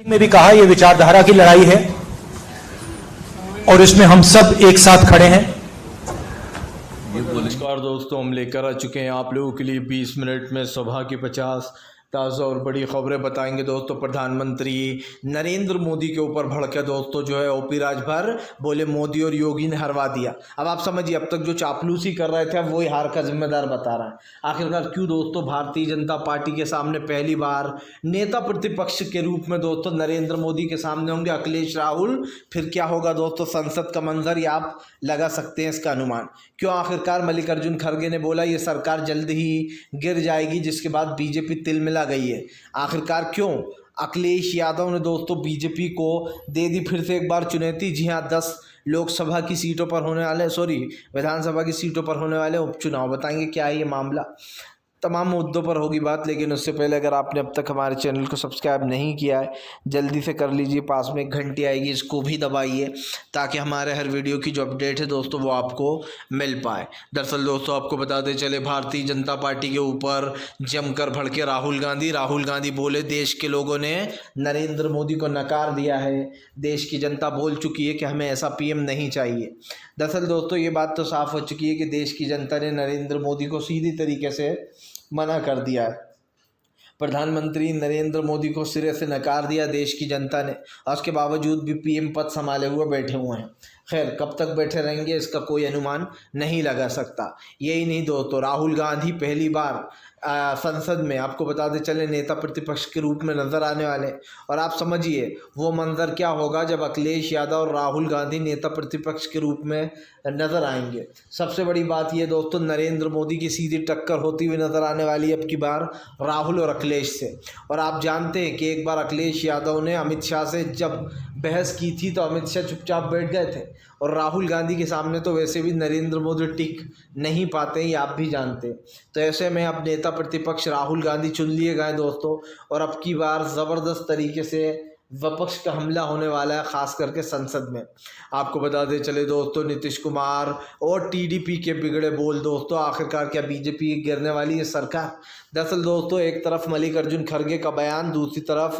में भी कहा यह विचारधारा की लड़ाई है और इसमें हम सब एक साथ खड़े हैं। नमस्कार दोस्तों, हम लेकर आ चुके हैं आप लोगों के लिए 20 मिनट में सुबह की 50 ताज़ा और बड़ी खबरें बताएंगे। दोस्तों, प्रधानमंत्री नरेंद्र मोदी के ऊपर भड़के दोस्तों जो है ओपी राजभर बोले मोदी और योगी ने हरवा दिया। अब आप समझिए, अब तक जो चापलूसी कर रहे थे अब वही हार का जिम्मेदार बता रहा है। आखिरकार क्यों दोस्तों भारतीय जनता पार्टी के सामने पहली बार नेता प्रतिपक्ष के रूप में दोस्तों नरेंद्र मोदी के सामने होंगे अखिलेश राहुल। फिर क्या होगा दोस्तों संसद का मंजर, या आप लगा सकते हैं इसका अनुमान। क्यों आखिरकार मल्लिकार्जुन खड़गे ने बोला ये सरकार जल्द ही गिर जाएगी, जिसके बाद बीजेपी तिल मिला गई है। आखिरकार क्यों अखिलेश यादव ने दोस्तों बीजेपी को दे दी फिर से एक बार चुनौती। जी हाँ, 10 लोकसभा की सीटों पर होने वाले विधानसभा की सीटों पर होने वाले उपचुनाव। बताएंगे क्या है ये मामला, तमाम मुद्दों पर होगी बात। लेकिन उससे पहले अगर आपने अब तक हमारे चैनल को सब्सक्राइब नहीं किया है जल्दी से कर लीजिए, पास में एक घंटी आएगी इसको भी दबाइए ताकि हमारे हर वीडियो की जो अपडेट है दोस्तों वो आपको मिल पाए। दरअसल दोस्तों आपको बताते चले भारतीय जनता पार्टी के ऊपर जमकर भड़के राहुल गांधी बोले देश के लोगों ने नरेंद्र मोदी को नकार दिया है, देश की जनता बोल चुकी है कि हमें ऐसा पीएम नहीं चाहिए। दरअसल दोस्तों ये बात तो साफ हो चुकी है कि देश की जनता ने नरेंद्र मोदी को सीधी तरीके से मना कर दिया है। प्रधानमंत्री नरेंद्र मोदी को सिरे से नकार दिया देश की जनता ने, और उसके बावजूद भी पीएम पद संभाले हुए बैठे हुए हैं। खैर कब तक बैठे रहेंगे इसका कोई अनुमान नहीं लगा सकता। यही नहीं दोस्तों, राहुल गांधी पहली बार संसद में आपको बताते चले नेता प्रतिपक्ष के रूप में नजर आने वाले। और आप समझिए वो मंजर क्या होगा जब अखिलेश यादव और राहुल गांधी नेता प्रतिपक्ष के रूप में नजर आएंगे। सबसे बड़ी बात ये दोस्तों, नरेंद्र मोदी की सीधी टक्कर होती हुई नजर आने वाली है अब की बार राहुल और अखिलेश से। और आप जानते हैं कि एक बार अखिलेश यादव ने अमित शाह से जब बहस की थी तो अमित शाह चुपचाप बैठ गए थे, और राहुल गांधी के सामने तो वैसे भी नरेंद्र मोदी टिक नहीं पाते, ये आप भी जानते हैं। तो ऐसे में अब नेता प्रतिपक्ष राहुल गांधी चुन लिए गए दोस्तों, और अब की बार ज़बरदस्त तरीके से विपक्ष का हमला होने वाला है, खास करके संसद में। आपको बताते चले दोस्तों नीतीश कुमार और टीडीपी के बिगड़े बोल दोस्तों, आखिरकार क्या बीजेपी गिरने वाली है सरकार। दरअसल दोस्तों एक तरफ मल्लिकार्जुन खड़गे का बयान, दूसरी तरफ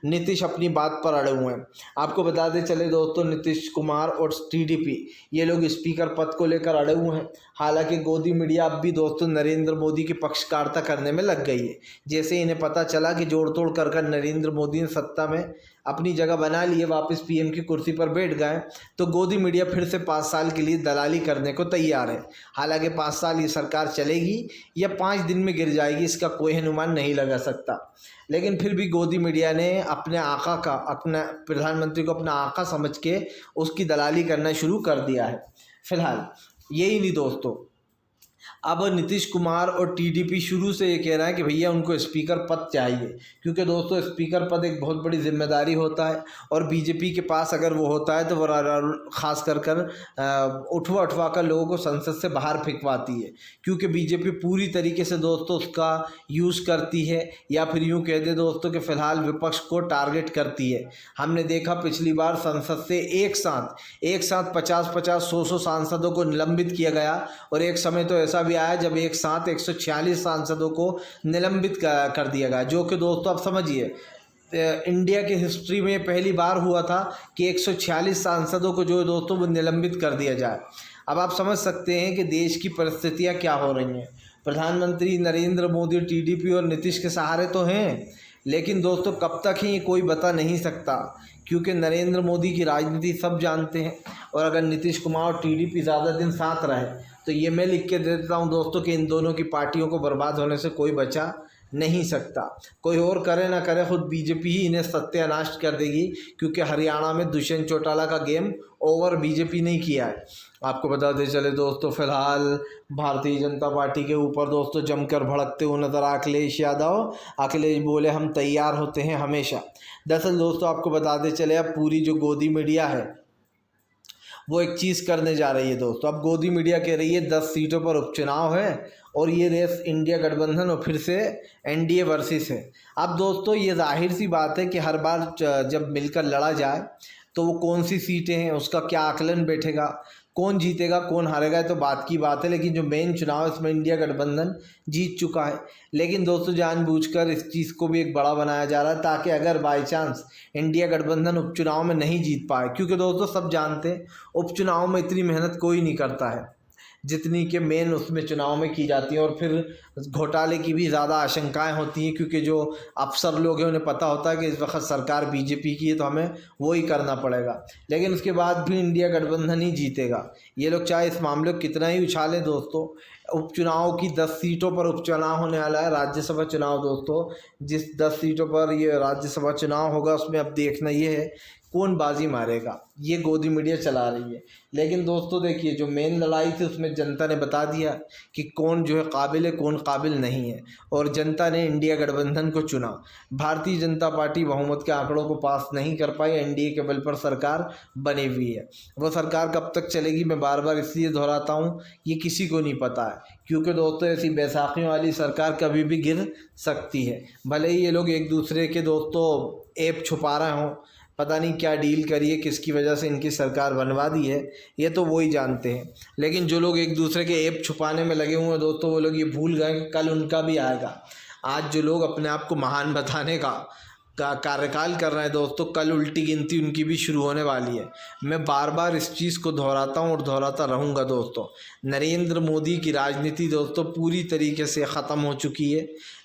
नीतीश अपनी बात पर अड़े हुए हैं। आपको बताते चले दोस्तों नीतीश कुमार और टीडीपी ये लोग स्पीकर पद को लेकर अड़े हुए हैं। हालांकि गोदी मीडिया अब भी दोस्तों नरेंद्र मोदी की पक्षकारिता करने में लग गई है। जैसे इन्हें पता चला कि जोड़ तोड़ कर नरेंद्र मोदी ने सत्ता में अपनी जगह बना लिए, वापस पीएम की कुर्सी पर बैठ गए, तो गोदी मीडिया फिर से 5 साल के लिए दलाली करने को तैयार है। हालांकि 5 साल ये सरकार चलेगी या 5 दिन में गिर जाएगी इसका कोई अनुमान नहीं लगा सकता। लेकिन फिर भी गोदी मीडिया ने अपने प्रधानमंत्री को अपना आका समझ के उसकी दलाली करना शुरू कर दिया है। फिलहाल यही नहीं दोस्तों, अब नीतीश कुमार और टीडीपी शुरू से ये कह रहा है कि भैया उनको स्पीकर पद चाहिए, क्योंकि दोस्तों स्पीकर पद एक बहुत बड़ी जिम्मेदारी होता है, और बीजेपी के पास अगर वो होता है तो वो खास कर उठवा कर लोगों को संसद से बाहर फेंकवाती है, क्योंकि बीजेपी पूरी तरीके से दोस्तों उसका यूज़ करती है, या फिर यूँ कह दे दोस्तों कि फ़िलहाल विपक्ष को टारगेट करती है। हमने देखा पिछली बार संसद से एक साथ 50-50 100 सांसदों को निलंबित किया गया, और एक समय तो ऐसा आया जब एक साथ 146 सांसदों को निलंबित कर दिया गया, जो कि दोस्तों आप समझिए इंडिया की हिस्ट्री में पहली बार हुआ था कि 146 सांसदों को जो दोस्तों वो निलंबित कर दिया जाए। अब आप समझ सकते हैं कि देश की परिस्थितियां क्या हो रही हैं। प्रधानमंत्री नरेंद्र मोदी टीडीपी और नीतीश के सहारे तो हैं, लेकिन दोस्तों कब तक ही ये कोई बता नहीं सकता, क्योंकि नरेंद्र मोदी की राजनीति सब जानते हैं। और अगर नीतीश कुमार और टीडीपी ज़्यादा दिन साथ रहे तो ये मैं लिख के दे देता हूँ दोस्तों कि इन दोनों की पार्टियों को बर्बाद होने से कोई बचा नहीं सकता। कोई और करे ना करे, खुद बीजेपी ही इन्हें सत्यानाश कर देगी, क्योंकि हरियाणा में दुष्यंत चौटाला का गेम ओवर बीजेपी नहीं किया है। आपको बताते चले दोस्तों फिलहाल भारतीय जनता पार्टी के ऊपर दोस्तों जमकर भड़कते हुए नजर अखिलेश यादव। अखिलेश बोले हम तैयार होते हैं हमेशा। दरअसल दोस्तों आपको बताते चले अब पूरी जो गोदी मीडिया है वो एक चीज़ करने जा रही है दोस्तों। अब गोदी मीडिया कह रही है 10 सीटों पर उपचुनाव है, और ये रेस इंडिया गठबंधन और फिर से एनडीए वर्सेस है। अब दोस्तों ये जाहिर सी बात है कि हर बार जब मिलकर लड़ा जाए तो वो कौन सी सीटें हैं उसका क्या आकलन बैठेगा। कौन जीतेगा कौन हारेगा तो बात की बात है, लेकिन जो मेन चुनाव है इसमें इंडिया गठबंधन जीत चुका है। लेकिन दोस्तों जानबूझकर इस चीज़ को भी एक बड़ा बनाया जा रहा है ताकि अगर बाई चांस इंडिया गठबंधन उपचुनाव में नहीं जीत पाए, क्योंकि दोस्तों सब जानते हैं उपचुनाव में इतनी मेहनत कोई नहीं करता है जितनी कि मेन उसमें चुनाव में की जाती है, और फिर घोटाले की भी ज़्यादा आशंकाएं होती हैं, क्योंकि जो अफसर लोग हैं उन्हें पता होता है कि इस वक्त सरकार बीजेपी की है तो हमें वो ही करना पड़ेगा। लेकिन उसके बाद भी इंडिया गठबंधन ही जीतेगा। ये लोग चाहे इस मामले को कितना ही उछालें दोस्तों, उपचुनाव की 10 सीटों पर उपचुनाव होने वाला है, राज्यसभा चुनाव दोस्तों। जिस 10 सीटों पर ये राज्यसभा चुनाव होगा उसमें अब देखना ये है कौन बाजी मारेगा, ये गोदी मीडिया चला रही है। लेकिन दोस्तों देखिए जो मेन लड़ाई थी उसमें जनता ने बता दिया कि कौन जो है काबिल है कौन काबिल नहीं है, और जनता ने इंडिया गठबंधन को चुना। भारतीय जनता पार्टी बहुमत के आंकड़ों को पास नहीं कर पाई, एनडीए के बल पर सरकार बनी हुई है। वो सरकार कब तक चलेगी मैं बार बार इसलिए दोहराता हूँ, ये किसी को नहीं पता है, क्योंकि दोस्तों ऐसी बैसाखियों वाली सरकार कभी भी गिर सकती है। भले ही ये लोग एक दूसरे के दोस्तों ऐप छुपा रहे हों, पता नहीं क्या डील करी है किसकी वजह से इनकी सरकार बनवा दी है, ये तो वो ही जानते हैं। लेकिन जो लोग एक दूसरे के ऐप छुपाने में लगे हुए हैं दोस्तों, वो लोग ये भूल गए कि कल उनका भी आएगा। आज जो लोग अपने आप को महान बताने का कार्यकाल कर रहे हैं दोस्तों, कल उल्टी गिनती उनकी भी शुरू होने वाली है। मैं बार बार इस चीज़ को दोहराता हूँ और दोहराता रहूँगा दोस्तों। नरेंद्र मोदी की राजनीति दोस्तों पूरी तरीके से ख़त्म हो चुकी है।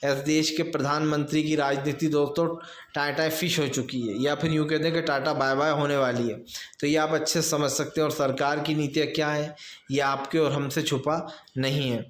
इस देश के प्रधानमंत्री की राजनीति दोस्तों टाटा फिश हो चुकी है, या फिर यूँ कहते हैं कि टाटा बाय बाय होने वाली है। तो ये आप अच्छे से समझ सकते हैं। और सरकार की नीतियाँ क्या है ये आपके और हमसे छुपा नहीं है।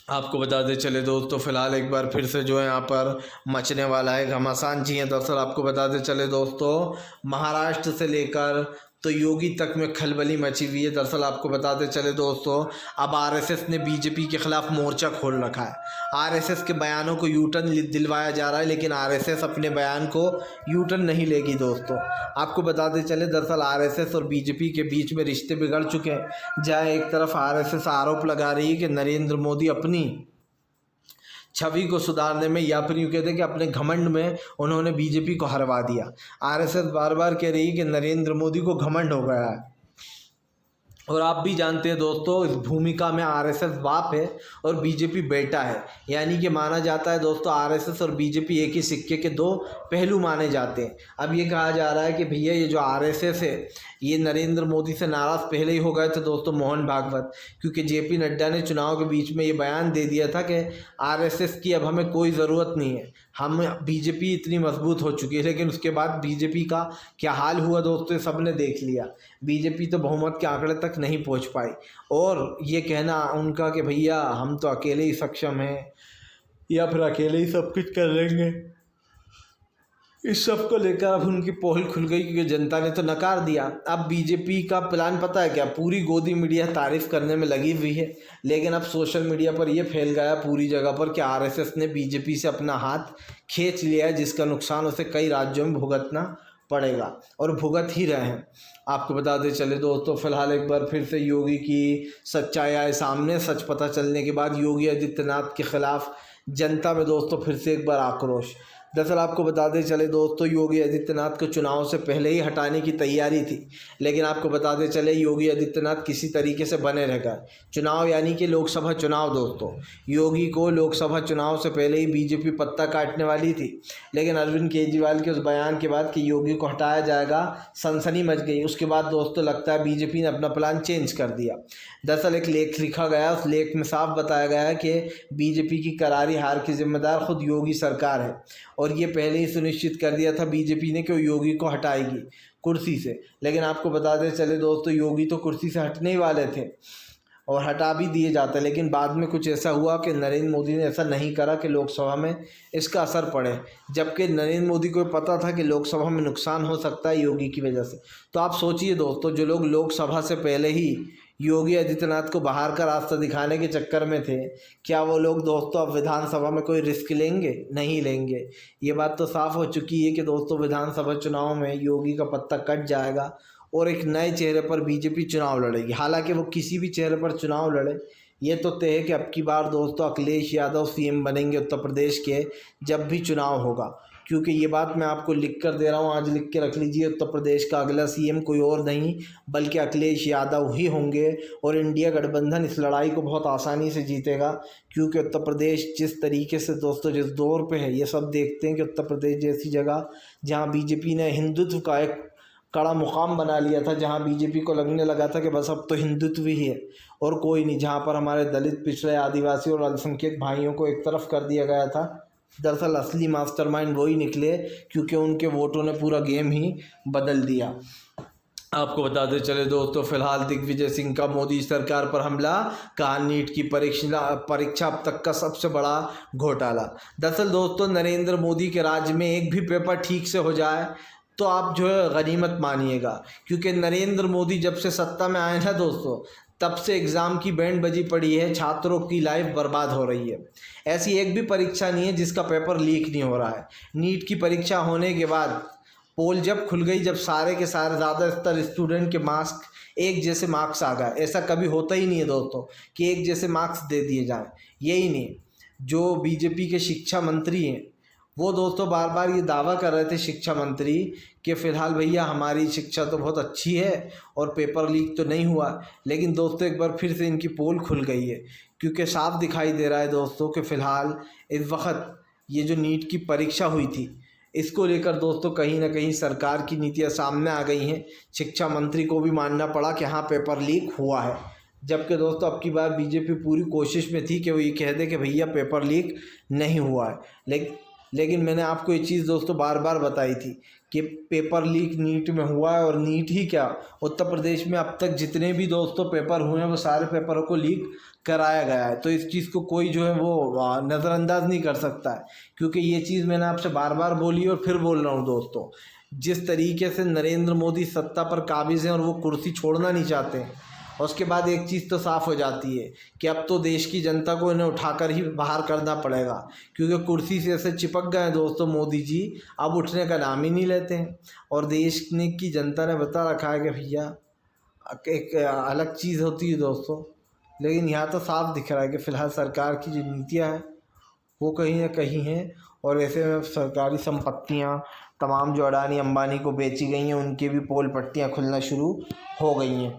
आपको बताते चले दोस्तों, फ़िलहाल एक बार फिर से जो है यहाँ पर मचने वाला है घमासान। जी हैं, दरअसल आपको बताते चले दोस्तों, महाराष्ट्र से लेकर तो योगी तक में खलबली मची हुई है। दरअसल आपको बताते चले दोस्तों, अब आरएसएस ने बीजेपी के ख़िलाफ़ मोर्चा खोल रखा है। आरएसएस के बयानों को यूटर्न दिलवाया जा रहा है, लेकिन आरएसएस अपने बयान को यूटर्न नहीं लेगी दोस्तों। आपको बताते चले दरअसल आरएसएस और बीजेपी के बीच में रिश्ते बिगड़ चुके हैं। जहाँ एक तरफ आरएसएस आरोप लगा रही है कि नरेंद्र मोदी अपनी छवि को सुधारने में, या फिर यूँ कहते हैं कि अपने घमंड में उन्होंने बीजेपी को हरवा दिया। आरएसएस बार बार कह रही है कि नरेंद्र मोदी को घमंड हो गया है। और आप भी जानते हैं दोस्तों, इस भूमिका में आरएसएस बाप है और बीजेपी बेटा है। यानी कि माना जाता है दोस्तों आरएसएस और बीजेपी एक ही सिक्के के दो पहलू माने जाते हैं। अब ये कहा जा रहा है कि भैया ये जो आरएसएस है ये नरेंद्र मोदी से नाराज़ पहले ही हो गए थे दोस्तों मोहन भागवत, क्योंकि जेपी नड्डा ने चुनाव के बीच में ये बयान दे दिया था कि आरएसएस की अब हमें कोई ज़रूरत नहीं है, हम बीजेपी इतनी मजबूत हो चुकी है। लेकिन उसके बाद बीजेपी का क्या हाल हुआ दोस्तों सब ने देख लिया। बीजेपी तो बहुमत के आंकड़े तक नहीं पहुंच पाई, और ये कहना उनका कि भैया हम तो अकेले ही सक्षम हैं या फिर अकेले ही सब कुछ कर लेंगे, इस सब को लेकर अब उनकी पोल खुल गई, क्योंकि जनता ने तो नकार दिया। अब बीजेपी का प्लान पता है क्या, पूरी गोदी मीडिया तारीफ़ करने में लगी हुई है, लेकिन अब सोशल मीडिया पर यह फैल गया पूरी जगह पर कि आरएसएस ने बीजेपी से अपना हाथ खींच लिया है, जिसका नुकसान उसे कई राज्यों में भुगतना पड़ेगा और भुगत ही रहे हैं। आपको बताते चले दोस्तों, फिलहाल एक बार फिर से योगी की सच्चाई आए सामने। सच पता चलने के बाद योगी आदित्यनाथ के खिलाफ जनता में दोस्तों फिर से एक बार आक्रोश। दरअसल आपको बताते चले दोस्तों, योगी आदित्यनाथ को चुनाव से पहले ही हटाने की तैयारी थी, लेकिन आपको बताते चले योगी आदित्यनाथ किसी तरीके से बने रह गए। चुनाव यानी कि लोकसभा चुनाव दोस्तों, योगी को लोकसभा चुनाव से पहले ही बीजेपी पत्ता काटने वाली थी, लेकिन अरविंद केजरीवाल के उस बयान के बाद कि योगी को हटाया जाएगा सनसनी मच गई। उसके बाद दोस्तों लगता है बीजेपी ने अपना प्लान चेंज कर दिया। दरअसल एक लेख लिखा गया, उस लेख में साफ बताया गया है कि बीजेपी की करारी हार की जिम्मेदार खुद योगी सरकार है, और ये पहले ही सुनिश्चित कर दिया था बीजेपी ने कि वो योगी को हटाएगी कुर्सी से। लेकिन आपको बताते चले दोस्तों, योगी तो कुर्सी से हटने ही वाले थे और हटा भी दिए जाते, लेकिन बाद में कुछ ऐसा हुआ कि नरेंद्र मोदी ने ऐसा नहीं करा कि लोकसभा में इसका असर पड़े, जबकि नरेंद्र मोदी को पता था कि लोकसभा में नुकसान हो सकता है योगी की वजह से। तो आप सोचिए दोस्तों, जो लोग लोकसभा से पहले ही योगी आदित्यनाथ को बाहर का रास्ता दिखाने के चक्कर में थे, क्या वो लोग दोस्तों अब विधानसभा में कोई रिस्क लेंगे? नहीं लेंगे। ये बात तो साफ हो चुकी है कि दोस्तों विधानसभा चुनाव में योगी का पत्ता कट जाएगा और एक नए चेहरे पर बीजेपी चुनाव लड़ेगी। हालांकि वो किसी भी चेहरे पर चुनाव लड़े, ये तो तय है कि अब की बार दोस्तों अखिलेश यादव सीएम बनेंगे उत्तर प्रदेश के जब भी चुनाव होगा, क्योंकि ये बात मैं आपको लिख कर दे रहा हूँ, आज लिख के रख लीजिए। उत्तर प्रदेश का अगला सीएम कोई और नहीं बल्कि अखिलेश यादव ही होंगे और इंडिया गठबंधन इस लड़ाई को बहुत आसानी से जीतेगा। क्योंकि उत्तर प्रदेश जिस तरीके से दोस्तों जिस दौर पे है, ये सब देखते हैं कि उत्तर प्रदेश जैसी जगह जहाँ बीजेपी ने हिंदुत्व का एक कड़ा मुकाम बना लिया था, जहाँ बीजेपी को लगने लगा था कि बस अब तो हिंदुत्व ही है और कोई नहीं, जहाँ पर हमारे दलित, पिछड़े, आदिवासी और अल्पसंख्यक भाइयों को एक तरफ कर दिया गया था। दरअसल असली मास्टरमाइंड वही निकले, क्योंकि उनके वोटों ने पूरा गेम ही बदल दिया। आपको बताते चले दोस्तों, फिलहाल दिग्विजय सिंह का मोदी सरकार पर हमला, कहा नीट की परीक्षा अब तक का सबसे बड़ा घोटाला। दरअसल दोस्तों, नरेंद्र मोदी के राज्य में एक भी पेपर ठीक से हो जाए तो आप जो है गनीमत मानिएगा। क्योंकि नरेंद्र मोदी जब से सत्ता में आए ना दोस्तों, तब से एग्ज़ाम की बैंड बजी पड़ी है, छात्रों की लाइफ बर्बाद हो रही है। ऐसी एक भी परीक्षा नहीं है जिसका पेपर लीक नहीं हो रहा है। नीट की परीक्षा होने के बाद पोल जब खुल गई, जब सारे के सारे ज़्यादातर स्टूडेंट के एक जैसे मार्क्स आ गए, ऐसा कभी होता ही नहीं है दोस्तों कि एक जैसे मार्क्स दे दिए जाएं। यही नहीं, जो बीजेपी के शिक्षा मंत्री हैं वो दोस्तों बार बार ये दावा कर रहे थे, शिक्षा मंत्री, कि फ़िलहाल भैया हमारी शिक्षा तो बहुत अच्छी है और पेपर लीक तो नहीं हुआ। लेकिन दोस्तों एक बार फिर से इनकी पोल खुल गई है, क्योंकि साफ दिखाई दे रहा है दोस्तों कि फ़िलहाल इस वक्त ये जो नीट की परीक्षा हुई थी, इसको लेकर दोस्तों कहीं ना कहीं सरकार की नीतियाँ सामने आ गई हैं। शिक्षा मंत्री को भी मानना पड़ा कि हाँ पेपर लीक हुआ है, जबकि दोस्तों अब की बार बीजेपी पूरी कोशिश में थी कि वो ये कह दे कि भैया पेपर लीक नहीं हुआ है। लेकिन मैंने आपको ये चीज़ दोस्तों बार बार बताई थी कि पेपर लीक नीट में हुआ है। और नीट ही क्या, उत्तर प्रदेश में अब तक जितने भी दोस्तों पेपर हुए हैं वो सारे पेपरों को लीक कराया गया है। तो इस चीज़ को कोई जो है वो नज़रअंदाज नहीं कर सकता है, क्योंकि ये चीज़ मैंने आपसे बार बार बोली और फिर बोल रहा हूँ दोस्तों, जिस तरीके से नरेंद्र मोदी सत्ता पर काबिज़ हैं और वो कुर्सी छोड़ना नहीं चाहते हैं, उसके बाद एक चीज़ तो साफ़ हो जाती है कि अब तो देश की जनता को इन्हें उठाकर ही बाहर करना पड़ेगा। क्योंकि कुर्सी से ऐसे चिपक गए दोस्तों मोदी जी, अब उठने का नाम ही नहीं लेते हैं। और देश की जनता ने बता रखा है कि भैया एक अलग चीज़ होती है दोस्तों। लेकिन यहाँ तो साफ दिख रहा है कि फ़िलहाल सरकार की जो नीतियाँ हैं वो कहीं ना कहीं हैं। और ऐसे में सरकारी संपत्तियाँ तमाम जो अडानी अंबानी को बेची गई हैं, उनकी भी पोल पट्टियाँ खुलना शुरू हो गई हैं।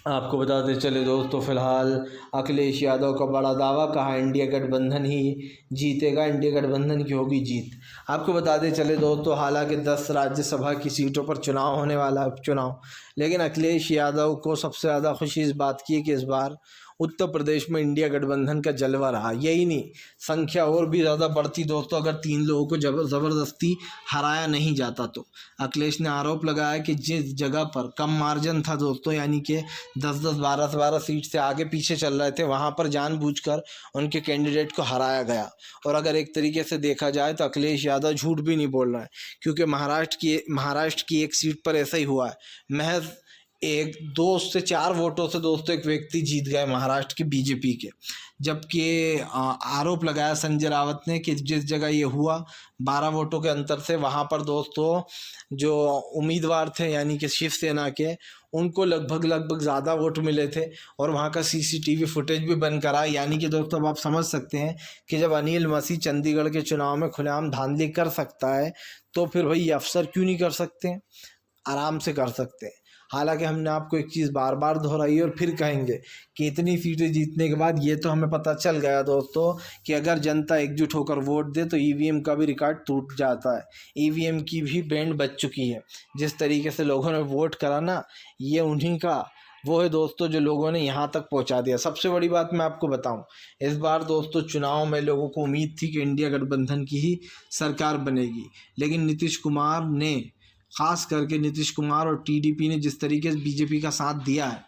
आपको बताते चले दोस्तों, फिलहाल अखिलेश यादव का बड़ा दावा, कहा इंडिया गठबंधन ही जीतेगा, इंडिया गठबंधन की होगी जीत। आपको बताते चले दोस्तों, हालांकि 10 राज्यसभा की सीटों पर चुनाव होने वाला है, उपचुनाव, लेकिन अखिलेश यादव को सबसे ज़्यादा खुशी इस बात की है कि इस बार उत्तर प्रदेश में इंडिया गठबंधन का जलवा रहा। यही नहीं, संख्या और भी ज़्यादा बढ़ती दोस्तों अगर 3 लोगों को ज़बरदस्ती हराया नहीं जाता तो। अखिलेश ने आरोप लगाया कि जिस जगह पर कम मार्जिन था दोस्तों, यानी कि 10-10, 12-12 सीट से आगे पीछे चल रहे थे, वहाँ पर जानबूझकर उनके कैंडिडेट को हराया गया। और अगर एक तरीके से देखा जाए तो अखिलेश यादव झूठ भी नहीं बोल रहा है, क्योंकि महाराष्ट्र की एक सीट पर ऐसा ही हुआ है। महज 2 से 4 वोटों से दोस्तों एक व्यक्ति जीत गए महाराष्ट्र के बीजेपी के। जबकि आरोप लगाया संजय रावत ने कि जिस जगह ये हुआ 12 वोटों के अंतर से, वहाँ पर दोस्तों जो उम्मीदवार थे यानी कि शिवसेना के, उनको लगभग ज़्यादा वोट मिले थे। और वहाँ का सीसीटीवी फुटेज भी बन करा। यानी कि दोस्तों अब आप समझ सकते हैं कि जब अनिल मसीह चंडीगढ़ के चुनाव में खुलेआम धांधली कर सकता है, तो फिर भाई अफसर क्यों नहीं कर सकते हैं, आराम से कर सकते हैं। हालांकि हमने आपको एक चीज़ बार बार दोहराई और फिर कहेंगे कि इतनी सीटें जीतने के बाद ये तो हमें पता चल गया दोस्तों कि अगर जनता एकजुट होकर वोट दे तो ईवीएम का भी रिकॉर्ड टूट जाता है। ईवीएम की भी बैंड बज चुकी है। जिस तरीके से लोगों ने वोट करा ना, ये उन्हीं का वो है दोस्तों जो लोगों ने यहाँ तक पहुँचा दिया। सबसे बड़ी बात मैं आपको बताऊँ, इस बार दोस्तों चुनाव में लोगों को उम्मीद थी कि इंडिया गठबंधन की ही सरकार बनेगी, लेकिन नीतीश कुमार ने, ख़ास करके नीतीश कुमार और टीडीपी ने जिस तरीके से बीजेपी का साथ दिया है,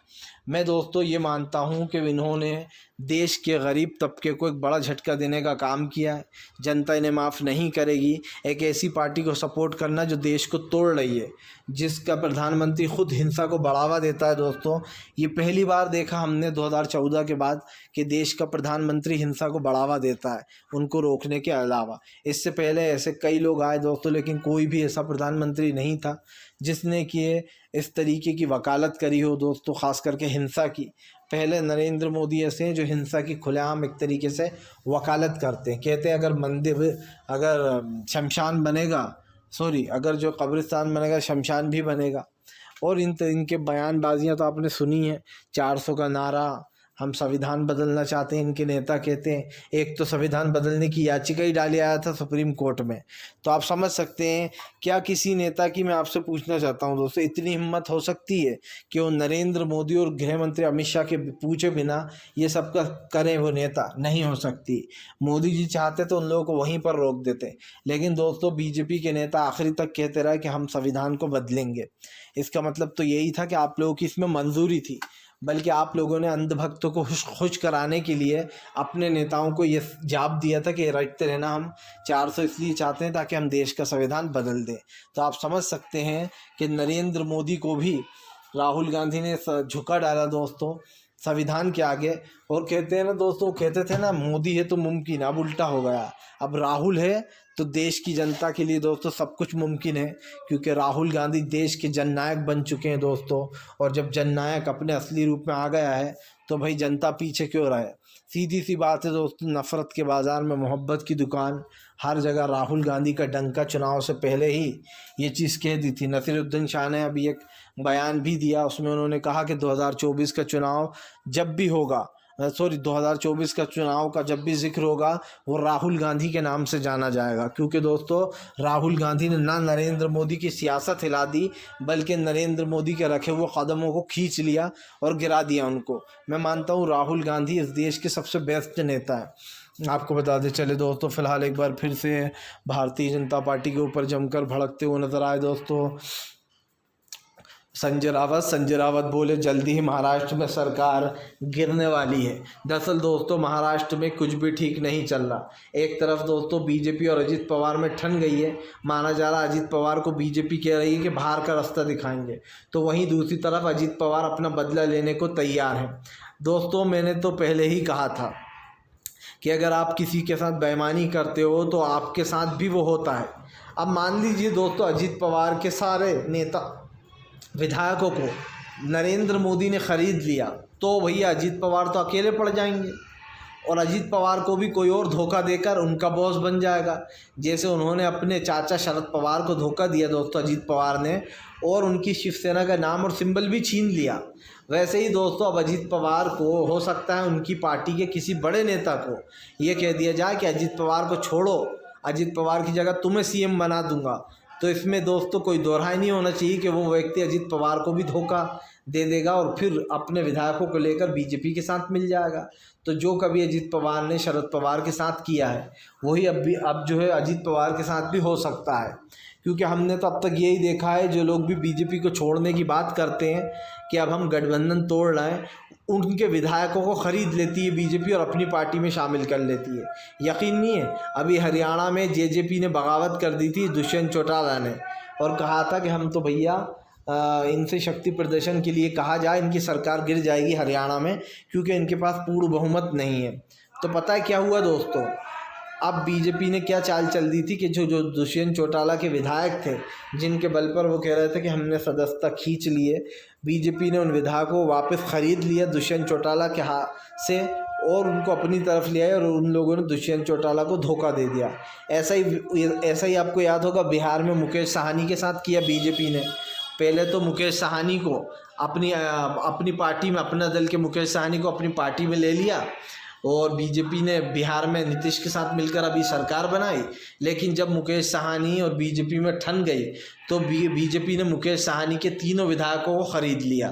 मैं दोस्तों ये मानता हूँ कि इन्होंने देश के गरीब तबके को एक बड़ा झटका देने का काम किया है। जनता इन्हें माफ़ नहीं करेगी। एक ऐसी पार्टी को सपोर्ट करना जो देश को तोड़ रही है, जिसका प्रधानमंत्री खुद हिंसा को बढ़ावा देता है दोस्तों। ये पहली बार देखा हमने 2014 के बाद कि देश का प्रधानमंत्री हिंसा को बढ़ावा देता है, उनको रोकने के अलावा। इससे पहले ऐसे कई लोग आए दोस्तों, लेकिन कोई भी ऐसा प्रधानमंत्री नहीं था जिसने कि इस तरीके की वकालत करी हो दोस्तों, ख़ास करके हिंसा की। पहले नरेंद्र मोदी ऐसे हैं जो हिंसा की खुलेआम एक तरीके से वकालत करते हैं। कहते हैं अगर मंदिर, अगर शमशान बनेगा, अगर जो कब्रिस्तान बनेगा शमशान भी बनेगा। और इनके बयानबाजियाँ तो आपने सुनी है। 400 का नारा, हम संविधान बदलना चाहते हैं, इनके नेता कहते हैं। एक तो संविधान बदलने की याचिका ही डाली आया था सुप्रीम कोर्ट में। तो आप समझ सकते हैं क्या किसी नेता की, मैं आपसे पूछना चाहता हूं दोस्तों, इतनी हिम्मत हो सकती है कि वो नरेंद्र मोदी और गृह मंत्री अमित शाह के पूछे बिना ये सब का करें? वो नेता नहीं हो सकती। मोदी जी चाहते तो उन लोगों को वहीं पर रोक देते, लेकिन दोस्तों बीजेपी के नेता आखिरी तक कहते रहे कि हम संविधान को बदलेंगे। इसका मतलब तो यही था कि आप लोगों की इसमें मंजूरी थी, बल्कि आप लोगों ने अंधभक्तों को खुश कराने के लिए अपने नेताओं को ये जाप दिया था कि रटते रहना, हम 400 इसलिए चाहते हैं ताकि हम देश का संविधान बदल दें। तो आप समझ सकते हैं कि नरेंद्र मोदी को भी राहुल गांधी ने झुका डाला दोस्तों संविधान के आगे। और कहते हैं ना दोस्तों, कहते थे ना मोदी है तो मुमकिन, अब उल्टा हो गया। अब राहुल है तो देश की जनता के लिए दोस्तों सब कुछ मुमकिन है, क्योंकि राहुल गांधी देश के जननायक बन चुके हैं दोस्तों। और जब जननायक अपने असली रूप में आ गया है तो भाई जनता पीछे क्यों रहे? सीधी सी बात है दोस्तों, नफ़रत के बाज़ार में मोहब्बत की दुकान, हर जगह राहुल गांधी का डंका चुनाव से पहले ही ये चीज़ कह दी थी। नसीरुद्दीन शाह ने अभी एक बयान भी दिया, उसमें उन्होंने कहा कि 2024 का चुनाव जब भी होगा, 2024 का चुनाव का जब भी जिक्र होगा वो राहुल गांधी के नाम से जाना जाएगा। क्योंकि दोस्तों राहुल गांधी ने ना नरेंद्र मोदी की सियासत हिला दी, बल्कि नरेंद्र मोदी के रखे हुए कदमों को खींच लिया और गिरा दिया उनको। मैं मानता हूँ राहुल गांधी इस देश के सबसे बेस्ट नेता है। आपको बताते चले दोस्तों, फिलहाल एक बार फिर से भारतीय जनता पार्टी के ऊपर जमकर भड़कते हुए नजर आए दोस्तों संजय रावत बोले जल्दी ही महाराष्ट्र में सरकार गिरने वाली है। दरअसल दोस्तों महाराष्ट्र में कुछ भी ठीक नहीं चल रहा। एक तरफ दोस्तों बीजेपी और अजीत पवार में ठन गई है, माना जा रहा अजीत पवार को बीजेपी कह रही है कि बाहर का रास्ता दिखाएंगे, तो वहीं दूसरी तरफ अजीत पवार अपना बदला लेने को तैयार हैं। दोस्तों मैंने तो पहले ही कहा था कि अगर आप किसी के साथ बेईमानी करते हो तो आपके साथ भी वो होता है। अब मान लीजिए दोस्तों अजीत पवार के सारे नेता विधायकों को नरेंद्र मोदी ने ख़रीद लिया, तो भैया अजीत पवार तो अकेले पड़ जाएंगे और अजीत पवार को भी कोई और धोखा देकर उनका बॉस बन जाएगा। जैसे उन्होंने अपने चाचा शरद पवार को धोखा दिया दोस्तों अजीत पवार ने, और उनकी शिवसेना का नाम और सिंबल भी छीन लिया, वैसे ही दोस्तों अब अजीत पवार को हो सकता है उनकी पार्टी के किसी बड़े नेता को ये कह दिया जाए कि अजीत पवार को छोड़ो, अजीत पवार की जगह तुम्हें सीएम बना दूंगा। तो इसमें दोस्तों कोई दोहराई नहीं होना चाहिए कि वो व्यक्ति अजीत पवार को भी धोखा दे देगा और फिर अपने विधायकों को लेकर बीजेपी के साथ मिल जाएगा। तो जो कभी अजीत पवार ने शरद पवार के साथ किया है वही अब जो है अजीत पवार के साथ भी हो सकता है। क्योंकि हमने तो अब तक यही देखा है, जो लोग भी बीजेपी को छोड़ने की बात करते हैं कि अब हम गठबंधन तोड़ रहे हैं, उनके विधायकों को ख़रीद लेती है बीजेपी और अपनी पार्टी में शामिल कर लेती है। यकीन नहीं है, अभी हरियाणा में जेजेपी ने बगावत कर दी थी दुष्यंत चौटाला ने, और कहा था कि हम तो भैया इनसे शक्ति प्रदर्शन के लिए कहा जाए, इनकी सरकार गिर जाएगी हरियाणा में क्योंकि इनके पास पूर्ण बहुमत नहीं है। तो पता है क्या हुआ दोस्तों, अब बीजेपी ने क्या चाल चल दी थी कि जो दुष्यंत चौटाला के विधायक थे, जिनके बल पर वो कह रहे थे कि हमने सदस्यता खींच लिए, बीजेपी ने उन विधायकों को वापस ख़रीद लिया दुष्यंत चौटाला के हाथ से और उनको अपनी तरफ ले आए और उन लोगों ने दुष्यंत चौटाला को धोखा दे दिया। ऐसा ही आपको याद होगा बिहार में मुकेश साहनी के साथ किया बीजेपी ने। पहले तो मुकेश साहनी को अपनी पार्टी में, अपना दल के मुकेश साहनी को अपनी पार्टी में ले लिया और बीजेपी ने बिहार में नीतीश के साथ मिलकर अभी सरकार बनाई। लेकिन जब मुकेश साहनी और बीजेपी में ठन गई तो बीजेपी ने मुकेश साहनी के तीनों विधायकों को ख़रीद लिया।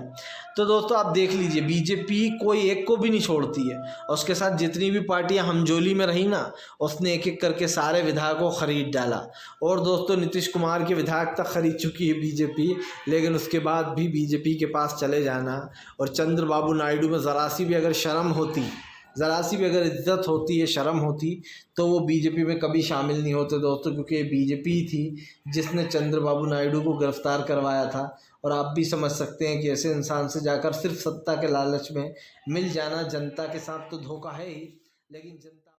तो दोस्तों आप देख लीजिए, बीजेपी कोई एक को भी नहीं छोड़ती है, और उसके साथ जितनी भी पार्टियां हमजोली में रही ना, उसने एक एक करके सारे विधायकों को ख़रीद डाला। और दोस्तों नीतीश कुमार के विधायक तक खरीद चुकी है बीजेपी, लेकिन उसके बाद भी बीजेपी के पास चले जाना। और चंद्रबाबू नायडू में ज़रा सी भी अगर शर्म होती, ज़रा सी भी अगर इज्जत होती है, शर्म होती, तो वो बीजेपी में कभी शामिल नहीं होते दोस्तों, क्योंकि ये बीजेपी थी जिसने चंद्रबाबू नायडू को गिरफ्तार करवाया था। और आप भी समझ सकते हैं कि ऐसे इंसान से जाकर सिर्फ सत्ता के लालच में मिल जाना जनता के साथ तो धोखा है ही, लेकिन जनता